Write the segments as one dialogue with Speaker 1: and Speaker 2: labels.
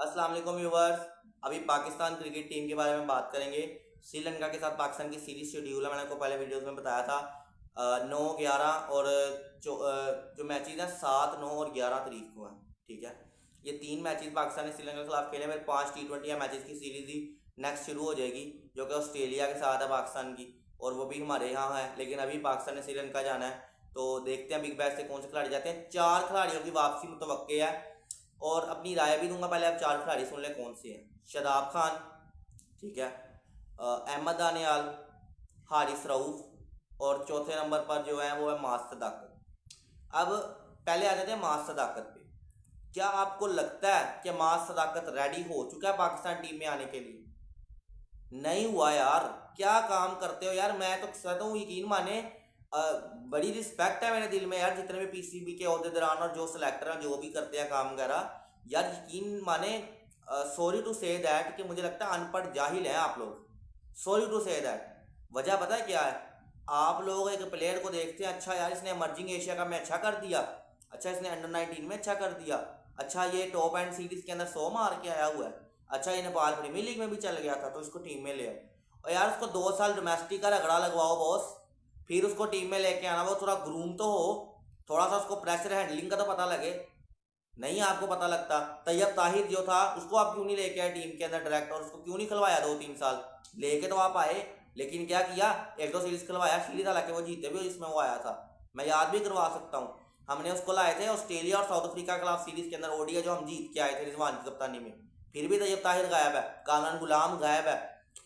Speaker 1: अस्सलाम वालेकुम व्यूवर्स। अभी पाकिस्तान क्रिकेट टीम के बारे में बात करेंगे। श्रीलंका के साथ पाकिस्तान की सीरीज शेड्यूल है, मैंने आपको पहले वीडियोस में बताया था। 9, 11 और जो मैचेस हैं 7, 9 और 11 तारीख को हैं। ठीक है, ये 3 मैचेस पाकिस्तान ने श्रीलंका के खिलाफ खेले। मेरे 5 T20 मैचेस की सीरीज ही नेक्स्ट शुरू हो जाएगी, जो कि ऑस्ट्रेलिया के साथ है पाकिस्तान की, और वो भी हमारे यहाँ है। लेकिन अभी पाकिस्तान ने श्रीलंका जाना है, तो देखते हैं बिग बैश से कौन से खिलाड़ी जाते हैं। 4 खिलाड़ियों की वापसी मुतवक्के है, और अपनी राय भी दूंगा। पहले आप 4 खिलाड़ी सुन ले कौन से हैं। शादाब खान, ठीक है, अहमद दानियाल, हारिस रऊफ, और चौथे नंबर पर जो है वो है मास सदाकत। अब पहले आ जाते हैं मास सदाकत पे। क्या आपको लगता है कि मास सदाकत रेडी हो चुका है पाकिस्तान टीम में आने के लिए? नहीं हुआ यार, क्या काम करते हो यार। मैं तो कहता हूँ यकीन माने, बड़ी रिस्पेक्ट है मेरे दिल में यार, जितने भी पीसीबी के अहदेदारान और जो सिलेक्टर हैं जो भी करते हैं काम वगैरह। यार यकीन माने, सॉरी टू से दैट कि मुझे लगता है अनपढ़ जाहिल हैं आप लोग। Sorry to say that. वजह पता है क्या है? आप लोग एक प्लेयर को देखते हैं, अच्छा यार इसने एमर्जिंग एशिया कप में अच्छा कर दिया, अच्छा इसने अंडर 19 में अच्छा कर दिया, अच्छा ये टॉप एंड सीरीज के अंदर 100 मार के आया हुआ है, अच्छा ये नेपाल प्रीमियर लीग में भी चल गया था, तो इसको टीम में ले आओ। और यार उसको 2 साल डोमेस्टिक का रगड़ा लगवाओ बॉस, फिर उसको टीम में लेके आना। वो थोड़ा ग्रूम तो हो, थोड़ा सा उसको प्रेशर हैंडलिंग का तो पता लगे। नहीं आपको पता लगता। तैयब ताहिर जो था उसको आप क्यों नहीं लेके आए टीम के अंदर डायरेक्ट, और उसको क्यों नहीं खिलवाया 2-3 साल? लेके तो आप आए, लेकिन क्या किया? 1-2 सीरीज खिलवाया, सीरीज हालांकि वो जीते भी जिसमें वो आया था। मैं याद भी करवा सकता हूँ, हमने उसको लाए थे ऑस्ट्रेलिया और साउथ अफ्रीका के खिलाफ सीरीज के अंदर, ओडीआई जो हम जीत के आए थे रिजवान की कप्तानी में। फिर भी तैयब ताहिर गायब है, कानन गुलाम गायब है,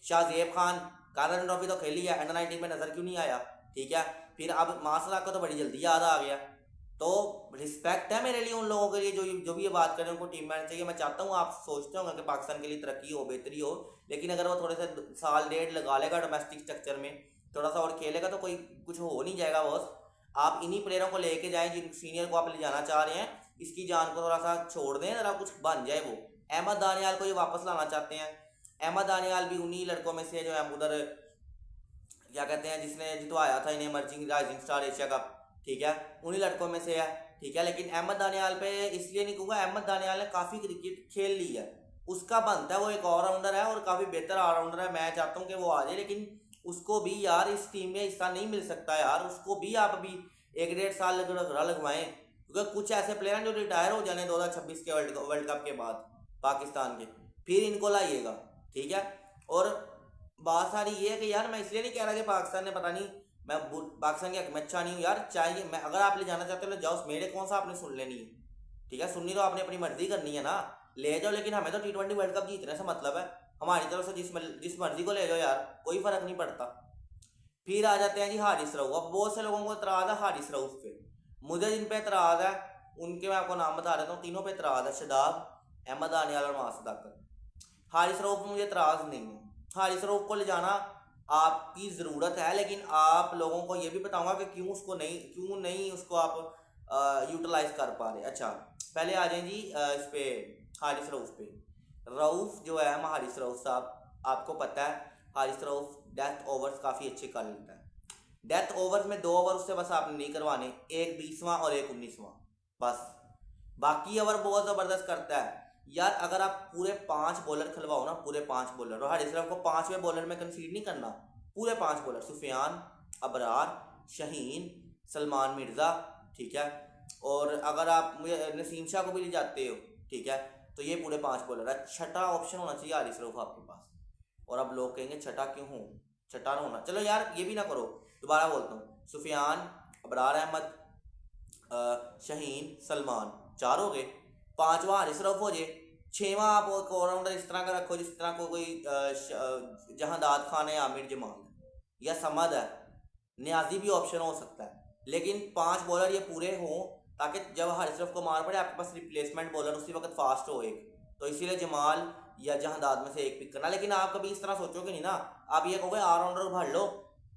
Speaker 1: शाहजेब खान कानन ट्रॉफी तो खेली है, अंडर 19 में नजर क्यों नहीं आया? ठीक है, फिर अब मासला को तो बड़ी जल्दी याद आ गया। तो रिस्पेक्ट है मेरे लिए उन लोगों के लिए जो जो भी ये बात करें, उनको टीम में आना चाहिए। मैं चाहता हूँ आप सोचते होंगे कि पाकिस्तान के लिए तरक्की हो, बेहतरी हो, लेकिन अगर वो थोड़े से साल डेढ़ लगा लेगा डोमेस्टिक स्ट्रक्चर में, थोड़ा सा और खेलेगा, तो कोई कुछ हो नहीं जाएगा बॉस। आप इन्हीं प्लेयरों को लेके जाएं जिन सीनियर को आप ले जाना चाह रहे हैं। इसकी जान को थोड़ा सा छोड़ दें, जरा कुछ बन जाए वो। अहमद दानियाल को ये वापस लाना चाहते हैं। अहमद दानियाल भी उन्हीं लड़कों में से जो है उधर क्या कहते हैं, जिसने जितवाया था इन्हें emerging rising star Asia cup. ठीक है, उन्हीं लड़कों में से है। ठीक है, लेकिन अहमद दानियाल पे इसलिए नहीं कहूँगा, अहमद दानियाल ने काफ़ी क्रिकेट खेल ली है, उसका बनता है, वो एक ऑलराउंडर है और काफ़ी बेहतर ऑलराउंडर है। मैं चाहता हूँ कि वो आ जाए, लेकिन उसको भी यार इस टीम में हिस्सा नहीं मिल सकता यार। उसको भी आप अभी 1-1.5 साल लगवाएं, क्योंकि कुछ ऐसे प्लेयर हैं जो रिटायर हो जाने 2026 के वर्ल्ड कप के बाद पाकिस्तान के, फिर इनको लाइएगा। ठीक है, और बात सारी ये है कि यार मैं इसलिए नहीं कह रहा कि पाकिस्तान ने पता नहीं, मैं पाकिस्तान के हक में अच्छा नहीं हूँ यार। चाहिए, मैं अगर आप ले जाना चाहते हो ले जाओ, मेरे कौन सा आपने सुन लेनी है? ठीक है, सुननी तो आपने अपनी मर्जी करनी है ना, ले जाओ। लेकिन हमें तो T20 वर्ल्ड कप जीतने से मतलब है, हमारी तरफ से जिस मर्जी को ले जाओ यार, कोई फर्क नहीं पड़ता। फिर आ जाते हैं जी हारिस रऊफ। अब बहुत से लोगों को एतराज़ है हारिस रऊफ पे, मुझे जिन पे एतराज़ है उनके मैं आपको नाम बता देता हूँ। तीनों पे एतराज़ है, शादाब, अहमद दानियाल और मास सदाकत। हारिस रऊफ में मुझे एतराज़ नहीं है। हारिस रऊफ को ले जाना आपकी ज़रूरत है, लेकिन आप लोगों को ये भी बताऊंगा कि क्यों नहीं उसको आप यूटिलाइज कर पा रहे। अच्छा, पहले आ जाए जी इस पे, हारिस रऊफ पे। रऊफ जो है हारिस रऊफ साहब, आपको पता है हारिस रऊफ डेथ ओवर्स काफ़ी अच्छे कर लेता है। डेथ ओवर्स में 2 ओवर उससे बस आपने नहीं करवाने, एक 20वां और एक 19वां, बस। बाकी ओवर बहुत ज़बरदस्त करता है यार। अगर आप पूरे 5 बॉलर खिलवाओ ना, पूरे 5 बॉलर, और हारिस रऊफ को 5वें बॉलर में कंसीड नहीं करना, पूरे 5 बॉलर, सुफियान, अबरार, शहीन, सलमान मिर्ज़ा, ठीक है, और अगर आप मुझे नसीम शाह को भी ले जाते हो, ठीक है, तो ये पूरे 5 बॉलर है। छठा ऑप्शन होना चाहिए हारिस रऊफ आपके पास। और अब लोग कहेंगे छठा क्यों हो, छठा ना होना, चलो यार ये भी ना करो, दोबारा बोलता हूँ। सुफियान, अबरार अहमद, शहीन, सलमान, 4 हो गए। 5वां हारिस रऊफ हो जाए। 6वां आप एक ऑलराउंडर इस तरह का रखो जिस तरह को कोई जहांदाद खान है, आमिर जमाल या समद है, न्याजी भी ऑप्शन हो सकता है। लेकिन 5 बॉलर ये पूरे हों, ताकि जब हारिस रऊफ को मार पड़े आपके पास रिप्लेसमेंट बॉलर उसी वक्त फास्ट हो एक, तो इसीलिए जमाल या जहांदाद में से एक पिक करना। लेकिन आप कभी इस तरह सोचोगे नहीं ना, आप ये कहोगे ऑलराउंडर भर लो,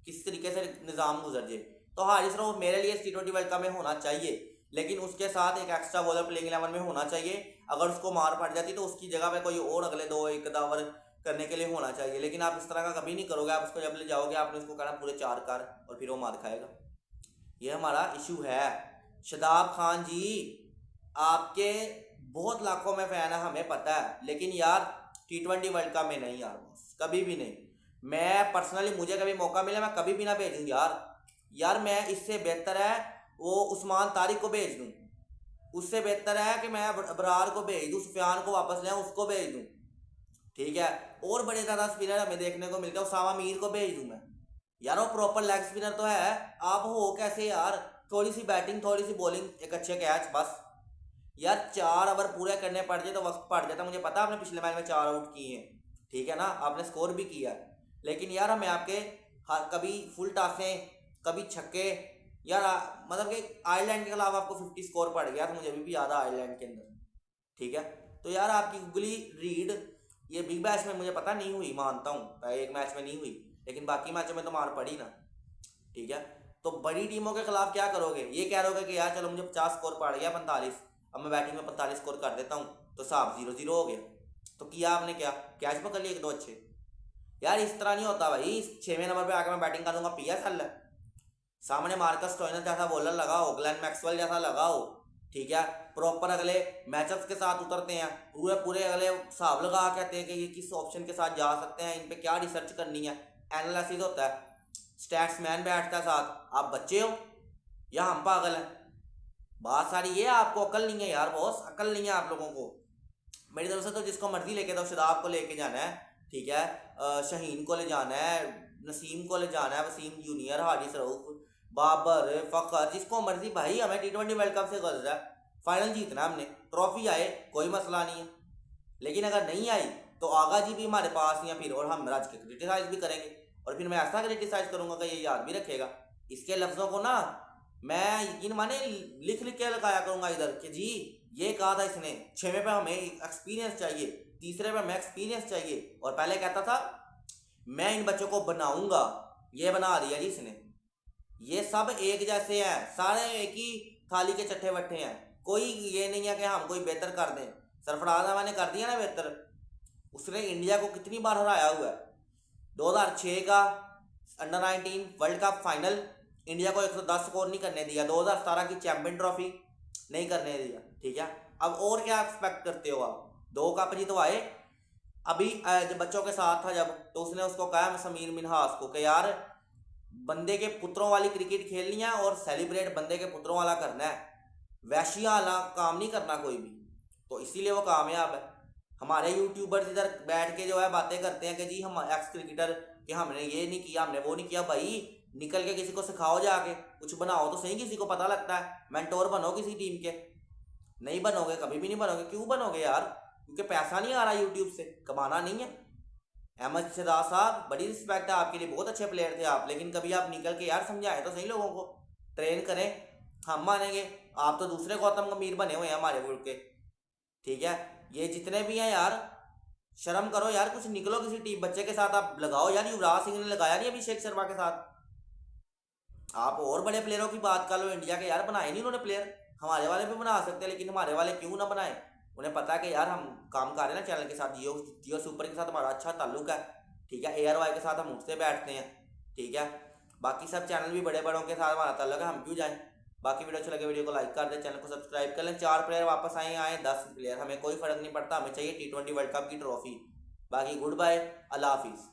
Speaker 1: किस तरीके से निज़ाम गुजर जाए। तो हारिस रऊफ मेरे लिए T20 वर्ल्ड कप में होना चाहिए, लेकिन उसके साथ एक एक्स्ट्रा बॉलर प्लेइंग 11 में होना चाहिए। अगर उसको मार पड़ जाती तो उसकी जगह पे कोई और अगले 2-1 ओवर करने के लिए होना चाहिए। लेकिन आप इस तरह का कभी नहीं करोगे, आप उसको जब ले जाओगे आपने उसको कहना पूरे 4 कर, और फिर वो मार खाएगा। ये हमारा इशू है। शादाब खान जी, आपके बहुत लाखों में फ़ैन है, हमें पता है, लेकिन यार T20 वर्ल्ड कप में नहीं यार बॉस, कभी भी नहीं। मैं पर्सनली, मुझे कभी मौका मिला मैं कभी भी ना भेजूँ यार। यार मैं इससे बेहतर है वो उस्मान तारिक को भेज दूँ, उससे बेहतर है कि मैं अबरार को भेज दूँ, सुफियान को वापस ले आऊँ, उसको भेज दूँ, ठीक है। और बड़े ज़्यादा स्पिनर हमें देखने को मिलते हैं, उसामा मीर को भेज दूँ मैं। यार वो प्रॉपर लेग स्पिनर तो है, आप हो कैसे यार? थोड़ी सी बैटिंग, थोड़ी सी बॉलिंग, एक अच्छे कैच, बस। यार 4 ओवर पूरे करने पड़ जाए तो वक्त पड़ जाता, मुझे पता आपने पिछले मैच में 4 आउट किए हैं, ठीक है ना, आपने स्कोर भी किया, लेकिन यार हमें आपके कभी फुल टासें, कभी छक्के, यार मतलब कि आयरलैंड के खिलाफ आपको 50 स्कोर पड़ गया था, मुझे अभी भी याद है आयरलैंड के अंदर, ठीक है। तो यार आपकी गुगली रीड ये बिग बैश में मुझे पता नहीं हुई, मानता हूँ एक मैच में नहीं हुई, लेकिन बाकी मैचों में तो मार पड़ी ना, ठीक है। तो बड़ी टीमों के खिलाफ क्या करोगे? ये कह रहे कि यार चलो मुझे 50 स्कोर पड़ गया, 45, अब मैं बैटिंग में 45 स्कोर कर देता हूँ तो साहब 0-0 हो गया। तो किया आपने क्या? कैच पकड़ लिए 1-2 अच्छे। यार इस तरह नहीं होता भाई, 6वें नंबर पे आकर मैं बैटिंग कर दूंगा, PSL है, सामने मार्कस स्टोइनस जैसा बॉलर लगाओ, ग्लेन मैक्सवेल जैसा लगाओ, ठीक है, प्रॉपर अगले मैचअप्स के साथ उतरते हैं, पूरे पूरे अगले हिसाब लगा कहते हैं कि ये किस ऑप्शन के साथ जा सकते हैं, इन पे क्या रिसर्च करनी है, एनालिसिस होता है, स्टैट्समैन बैठता है साथ। आप बच्चे हो या हम पागल हैं? बात सारी ये, आपको अकल नहीं है यार बॉस, अकल नहीं है आप लोगों को। मेरी तरफ से तो जिसको मर्जी लेके दो, शादाब को लेके जाना है, ठीक है, शहीन को ले जाना है, नसीम को ले जाना है, वसीम जूनियर, हारिस रऊफ, बाबर, फ़खर, जिसको मर्जी भाई, हमें T20 वर्ल्ड कप से गर्ज है, फाइनल जीतना हमने, ट्रॉफी आए कोई मसला नहीं है, लेकिन अगर नहीं आई तो आगा जी भी हमारे पास नहीं है फिर, और हम राज के क्रिटिसाइज भी करेंगे, और फिर मैं ऐसा क्रिटिसाइज करूंगा कि ये याद भी रखेगा। इसके लफ्ज़ों को ना मैं यकीन माने लिख लिख के लगाया करूंगा इधर कि जी ये कहा था इसने, 6वें पे हमें एक्सपीरियंस चाहिए, तीसरे पे हमें एक्सपीरियंस चाहिए, और पहले कहता था मैं इन बच्चों को बनाऊंगा, ये बना दिया जी इसने। ये सब एक जैसे हैं, सारे एक ही थाली के चट्टे बट्टे हैं, कोई ये नहीं है कि हम कोई बेहतर कर दें। सरफराज अहमद ने कर दिया ना बेहतर, उसने इंडिया को कितनी बार हराया हुआ है। 2006 का under-19 world cup final, India को 110 स्कोर नहीं करने दिया, 2017 की चैंपियन ट्रॉफी नहीं करने दिया, ठीक है। अब और क्या एक्सपेक्ट करते हो आप? 2 कप जितवाए, अभी जब बच्चों के साथ था जब, तो उसने उसको कहा समीर मिन्हास को कि यार बंदे के पुत्रों वाली क्रिकेट खेलनी है और सेलिब्रेट बंदे के पुत्रों वाला करना है, वैशिया वाला काम नहीं करना कोई भी, तो इसीलिए वो कामयाब है। हमारे यूट्यूबर्स इधर बैठ के जो है बातें करते हैं कि जी हम एक्स क्रिकेटर, कि हमने ये नहीं किया, हमने वो नहीं किया, भाई निकल के किसी को सिखाओ, जाके कुछ बनाओ तो सही, किसी को पता लगता है, मेंटोर बनो किसी टीम के। नहीं बनोगे, कभी भी नहीं बनोगे। क्यों बनोगे यार? क्योंकि पैसा नहीं आ रहा यूट्यूब से, कमाना नहीं है। अहमद शहजाद साहब, बड़ी रिस्पेक्ट है आपके लिए, बहुत अच्छे प्लेयर थे आप, लेकिन कभी आप निकल के यार समझाएं तो सही लोगों को, ट्रेन करें, हम मानेंगे। आप तो दूसरे गौतम गंभीर बने हुए हैं हमारे मुल्क के, ठीक है। ये जितने भी हैं यार, शर्म करो यार, कुछ निकलो किसी टीम बच्चे के साथ आप लगाओ यार। युवराज सिंह ने लगाया नहीं अभिषेक शर्मा के साथ? आप और बड़े प्लेयरों की बात कर लो, इंडिया के यार बनाए नहीं उन्होंने प्लेयर, हमारे वाले भी बना सकते हैं, लेकिन हमारे वाले क्यों ना बनाए? उन्हें पता है कि यार हम काम कर रहे हैं ना चैनल के साथ, जियो जियो सुपर के साथ हमारा अच्छा ताल्लुक है, ठीक है। ARY के साथ हम उठते बैठते हैं, ठीक है। बाकी सब चैनल भी बड़े बड़ों के साथ हमारा ताल्लुक है, हम क्यों जाएं? बाकी वीडियो अच्छे लगे वीडियो को लाइक कर दें, चैनल को सब्सक्राइब कर लें। 4 प्लेयर वापस आए 10 प्लेयर, हमें कोई फर्क नहीं पड़ता, हमें चाहिए T20 वर्ल्ड कप की ट्रॉफी। बाकी गुड बाय, अल्लाह हाफिज़।